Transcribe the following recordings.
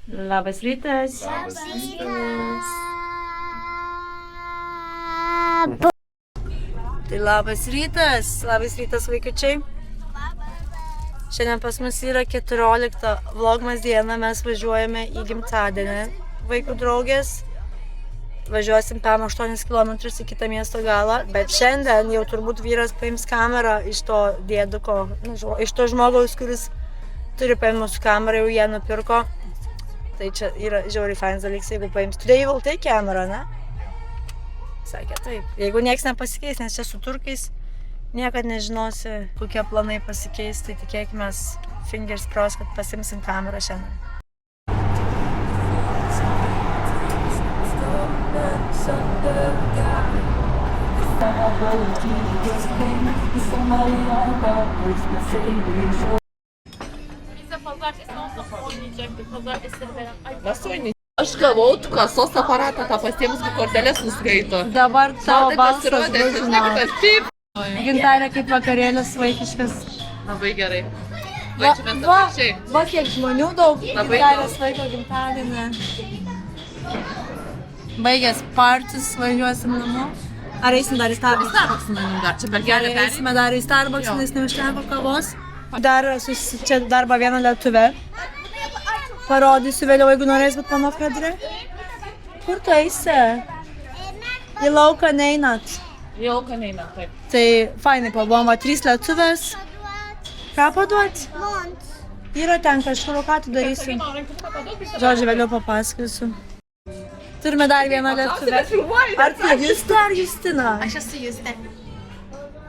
Labas rytas. Labas rytas. Tai labas rytas vaikučiai. Šiandien pas mus yra 14 vlogmas diena, mes važiuojame į gimtadienį vaikų draugės. Važiuosim PM 8 km į kitą miesto galą, bet šiandien jau turbūt vyras paims kamerą iš to dėduko, iš to žmogaus, kuris turi paimti mūsų kamerą, jau ją nupirko. Tai čia yra žiauriai fainas dalykas, jeigu paims. Today you will take camera, ne? Sakė taip. Jeigu nieks nepasikeis, nes čia su turkais niekad nežinosi, kokie planai pasikeis, tai tikėkime fingers crossed, kad pasimsim kamerą šiandien. Aš gavau kasos aparatą, tą pasiėmus, kai kortelės nuskaito. Dabar tavo balsas žinau. Gintarė kaip vakarėlis vaikiškas. Labai gerai. Va kiek žmonių daug Gintarės vaiko gimtadienį. Baigęs partis, važiuosim namo. Ar eisim dar į Starbucks? Starbucks manim dar, čia per gerą Eisime dar į Starbucks, nes neužteko kavos. Čia darba vieną lietuvę. Parodysiu vėliau, jeigu norės, bet mano kadre. Kur tu eisi? Į lauką neinat. Į lauką neinat, taip. Tai fainai pabuvom, 3 lietuvės. Ką paduot? Yra ten kažkur, ką tu darysi? Žodžiu, vėliau papasakosiu. Turime dar vieną lietuvę. Ar tai Justė ar Justina? Aš esu Justė.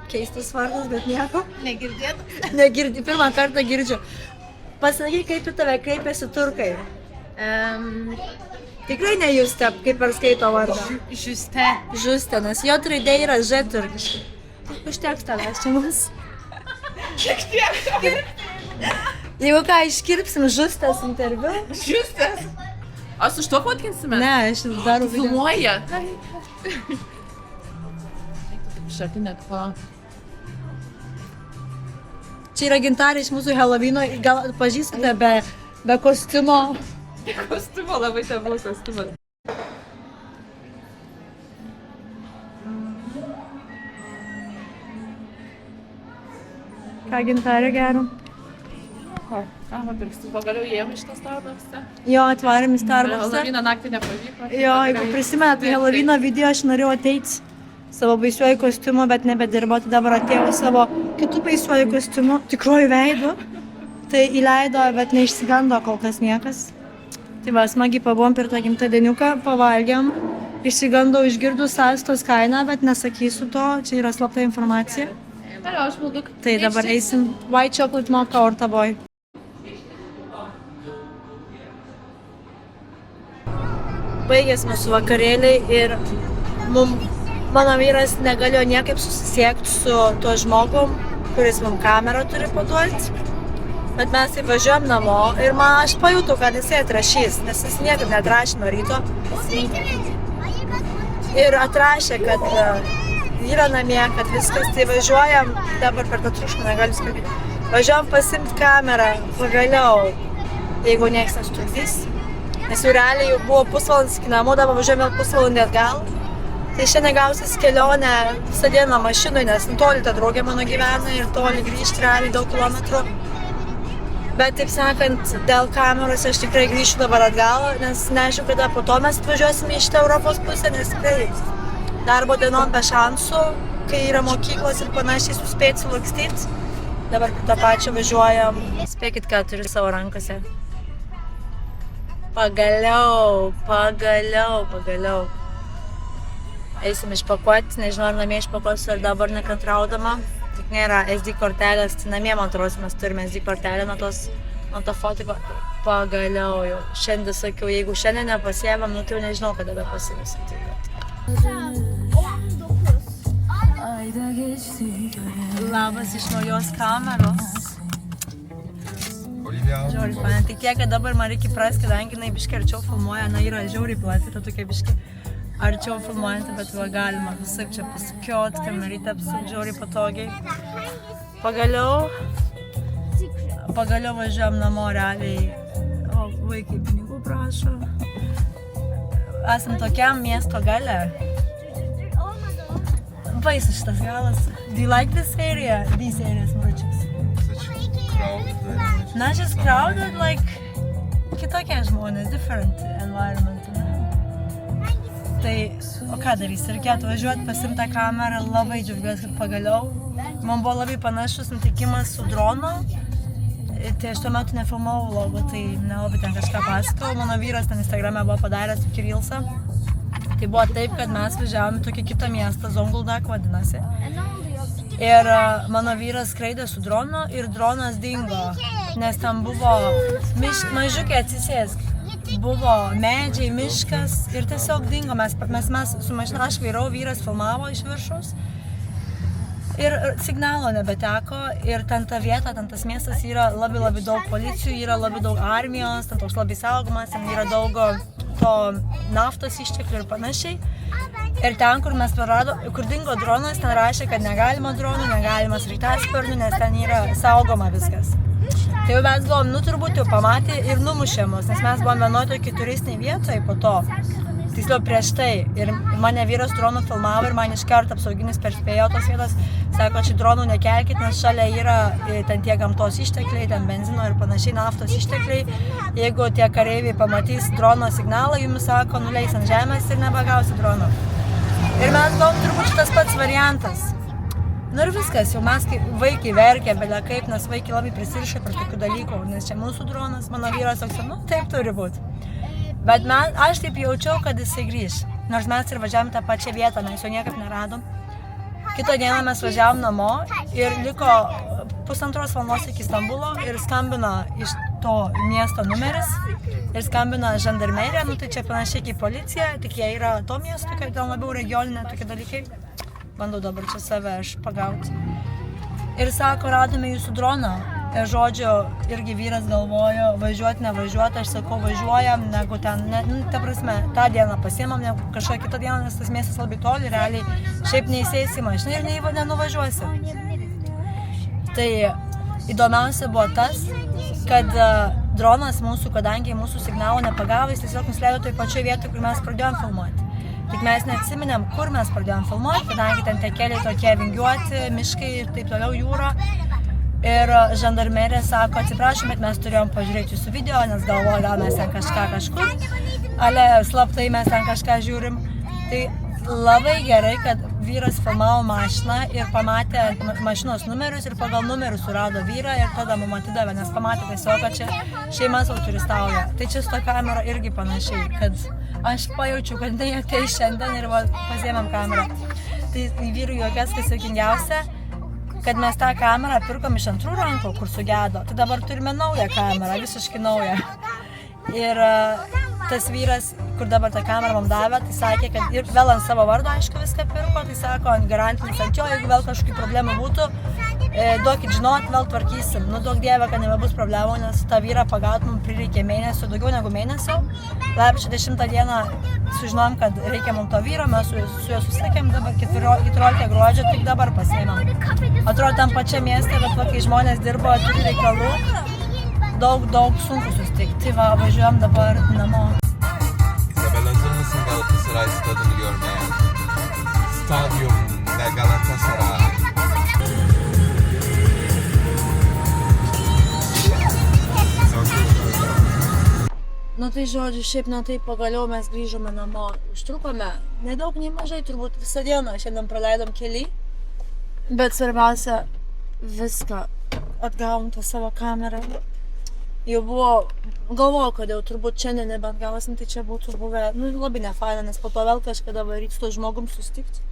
Keistas vardas, bet nieko. Negirdėt? Pirmą kartą girdžiu. Pasakyk, kaip į tave kreipiasi turkai. Tikrai ne Justė, kaip ir skaito vardą. Justė. Justė, nes jo raidė yra Ž turkiškai. Užteks tavęs čia mus. Šiek tiek. Jeigu ką, iškirpsim Justės interviu. Justės. O su štuo fotkinsime? Ne, aš darau video. Filmuoja. Šakinė kva. Čia yra Gintarė iš mūsų Helovyno, gal pažįstate be kostiumo. Kostiumo, labai teblo kostiumas. Ką Gintarė gero? Ką pirksim, pagaliau įėjom iš tą Starbucks'ą. Jo, atvarėm į Starbucksą. Helovyną naktį nepavyko. Jo, jeigu prisimenat Helovyno video, aš norėjau ateiti savo baisiuoju kostiumu, bet nebedirbo, tai dabar atėjau savo kitų baisiuoju kostiumu, tikruoju veidu. Tai įleido, bet neišsigando kol kas niekas. Tai va, smagiai pabuvom per tą gimtadieniuką, pavalgėm, išsigandau išgirdus Astos kainą, bet nesakysiu to, čia yra slapta informacija. Tai dabar eisim White Chocolate Mocha or Tavoy. Baigės mūsų vakarėliai ir mano vyras negalėjo niekaip susisiekti su tuo žmogum, kuris mums kamerą turi paduoti. Bet mes taip važiuojam namo ir aš pajutau, kad jisai atrašys, nes jis niekaip neatrašė nuo ryto. Ir atrašė, kad yra namie, kad viskas, tai važiuojam, dabar per tą triukšmą negaliu skambėti. Važiuojam pasimti kamerą, pagaliau, jeigu nieks nesutrukdys. Nes jau realiai jau buvo pusvalandis iki namų, dabar važiuojame pusvalandį atgal. Tai šiandien gausis kelionę visą dieną mašinui, nes toli ta draugė mano gyvena ir toli grįžti realiai daug kilometrų. Bet taip sakant, dėl kameros aš tikrai grįšiu dabar atgal, nes neaišku, kada po to mes atvažiuosime į šitą Europos pusę, nes tikrai darbo dienom be šansų, kai yra mokyklos ir panašiai suspėti sulakstyti. Dabar prie tą pačią važiuojam. Spėkit, ką turiu savo rankose. Pagaliau. Eisim išpakuoti, nežinau ar namie išpakuosiu ar dabar nekantraudama. Tik nėra SD kortelės, tai namie, man atrodo, mes turime SD kortelę nuo to fotiko. Pagaliau jau. Šiandien sakiau, jeigu šiandien nepasiėmėm, tai jau nežinau, kada be pasiimsim. Labas iš naujos kameros. Žiauriai fana. Tai tiek, kad dabar man reikia pras, kadangi jinai biškai arčiau filmuoja, yra žiauriai plati, ta tokia biškai arčiau filmuojantį, bet va galima visaip čia pasukiot, kamerytę apsuk žiauriai patogiai. Pagaliau važiuojam namo realiai. o vaikai pinigų prašo. Esam tokiam miesto gale. Baisus šitas galas. Do you like this area? These areas, Maručius? Such crowded. Not just crowded, like kitokie žmonės, different environment. Tai, o ką darys? Reikėtų važiuoti, pasimti tą kamerą, labai džiaugiuosi, kad pagaliau. Man buvo labai panašus nutikimas su dronu. Tai aš tuo metu nefilmavau vlogų, tai nelabai ten kažką pasakau. Mano vyras ten Instagrame buvo padaręs tokį reelsą. Tai buvo taip, kad mes važiavome tokį kitą miestą, Zonguldak vadinasi. Ir mano vyras skraidė su dronu ir dronas dingo, nes ten buvo mažiukai atsisėsk. Buvo medžiai, miškas ir tiesiog dingo. Mes su mašina, aš vairau, vyras filmavo iš viršaus. Ir signalo nebeteko ir ten ta vieta, ten tas miestas yra labai daug policijų, yra labai daug armijos, ten toks labai saugomas, ten yra daug to naftos išteklių ir panašiai. Ir ten, kur mes kur dingo dronas, ten rašė, kad negalima dronų, negalima sraigtasparnių, nes ten yra saugoma viskas. Tai jau mes buvom, turbūt jau pamatė ir numušė mus, nes mes buvom vienoje tokiai turistiniai vietoje po to. Tiksliau prieš tai. Ir mane vyras dronų filmavo ir man iš karto apsauginis perspėjo tos vietos. Sako, čia dronų nekelkit, nes šalia yra ten tie gamtos ištekliai, ten benzino ir panašiai, naftos ištekliai. Jeigu tie kareiviai pamatys drono signalą, jums sako, nuleis ant žemės ir nebegausi drono. Ir mes buvom turbūt šitas pats variantas. Ir viskas, jau mes kaip vaikai verkė, belia kaip, nes vaikai labai prisirišė prie tokių dalykų, nes čia mūsų dronas, mano vyras toks, taip turi būti. Bet aš taip jaučiau, kad jisai grįž. Nors mes ir važiavom tą pačią vietą, mes jo niekaip neradom. Kitą dieną mes važiavom namo ir liko 1,5 valandos iki Stambulo ir skambino iš to miesto numeris ir skambino žandarmerija, tai čia panašiai kaip policija, tik jie yra to miesto, kad ten labiau regioninė tokie dalykai. Bandau dabar čia save aš pagauti. Ir sako, radome jūsų droną. Ir žodžiu, irgi vyras galvojo, važiuoti, nevažiuoti, aš sakau, važiuojam, negu ten, ta prasme, tą dieną pasiemam, negu kažkokią kitą dieną, nes tas miestas labai toli, realiai, šiaip neįsėsi mašiną ir nenuvažiuosi. Tai įdomiausia buvo tas, kad dronas mūsų, kadangi mūsų signalo nepagavo, jis tiesiog nusileido toj pačioj vietoj, kur mes pradėjom filmuoti. Tik mes neatsiminėm, kur mes pradėjom filmuoti, kadangi ten tie keliai tokie vingiuoti, miškai ir taip toliau jūra. Ir žandarmerė sako, atsiprašom, bet mes turėjom pažiūrėti jūsų video, nes galvoju, gal mes ten kažką kažkur, ale slaptai mes ten kažką žiūrim. Tai labai gerai, kad vyras filmavo mašiną ir pamatė mašinos numerius ir pagal numerius surado vyrą ir tada mum atidavė, nes pamatė tiesiog, kad čia šeima savo turistauja. Tai čia su to kamera irgi panašiai, kad aš pajaučiu, kad tai ateis šiandien ir pasiėmėm kamerą. Tai vyrų juokas, kas juokingiausia, kad mes tą kamerą pirkom iš antrų rankų, kur sugedo. Tai dabar turime naują kamerą, visiškai naują. Ir tas vyras, kur dabar tą kamerą mums davė, tai sakė, kad ir vėl ant savo vardo, aišku, viską pirko, tai sako, ant garantinis ant jo, jeigu vėl kažkokių problemų būtų, duokit žinot, vėl tvarkysim. Duok Dieve, kad nebebus problemų, nes tą vyrą pagaut mums prireikė mėnesio, daugiau negu mėnesio. Lapkričio 10 dieną sužinom, kad reikia mums to vyro, mes su juo susiekėm, dabar 14 gruodžio, tik dabar pasiėmėm. Atrodo, tam pačiam mieste, bet kai žmonės dirbo, turi reikalų, daug sunku susitikti. Va, važiuojam dabar namo. İzabel, hazır mısın Galatasaray stadını görmeye? Stadyum ve Galatasaray. Tai žodžiu, šiaip taip pagaliau mes grįžome namo. Užtrukome nedaug, nei mažai, turbūt visą dieną šiandien praleidom kely. Bet svarbiausia, viską atgavom tą savo kamerą. Jau galvojau, kad jau turbūt šiandien nebeatgausim, tai čia būtų buvę labai nefaina, nes po to vėl kažkada varyt su to žmogum susitikti.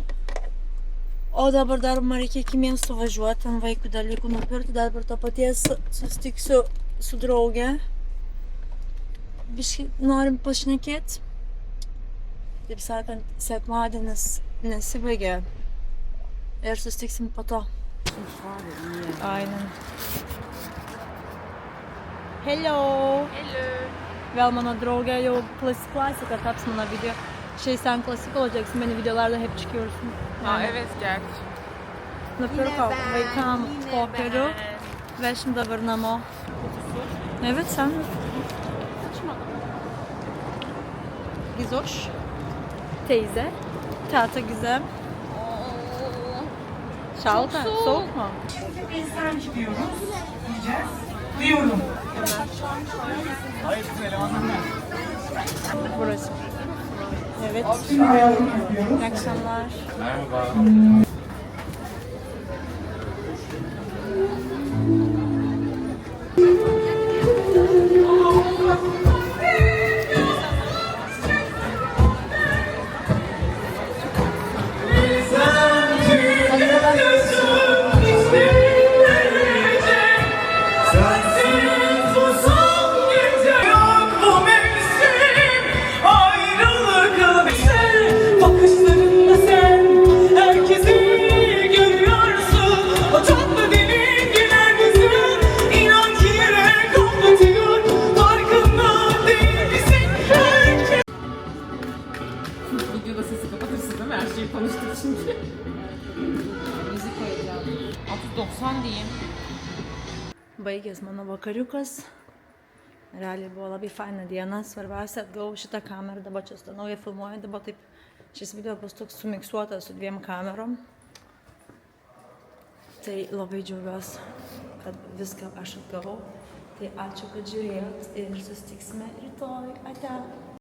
O dabar dar man reikia iki miesto važiuoti, ten vaikų dalykų nupirkti, dabar to paties susitiksiu su drauge. Biškai norim pašnekėti. Taip sakant, sekmadienis nesibaigė ir susitiksim po to. Aynen. Hello! Hello! Vėl mano draugė jau klasika taps mano video. Sen klasik olacaksın, beni videolarda hep çıkıyorsun. Evet, gerçi. Napırko vaikam popierių ve şimdi dabar namo. Evet, sen Gizoş. Teyze. Tata Güzem. Şalka. Soğuk mu? İnsan diyoruz. Diyeceğiz. Diyorum. Burası. Evet. Şimdi ayarlama yapıyoruz. İyi akşamlar. Bakışlarında sen herkesi görüyorsun. O tatlı dilin güler yüzün inan ki yürek anlatıyor. Farkında değil misin? Videoda sesi kapatırsın değil mi? Her şeyi konuştuk çünkü. Müzik koyacağım. 690 diyeyim. Baigęs mano vakariukas. Realiai buvo labai faina diena. Svarbiausia, atgavau šitą kamerą, dabar čia tą naują filmuoju, dabar taip šis video bus toks sumiksuotas su 2 kamerom. Tai labai džiaugiuosi, kad viską aš atgavau. Tai ačiū, kad žiūrėjot ir susitiksime rytoj. Ate.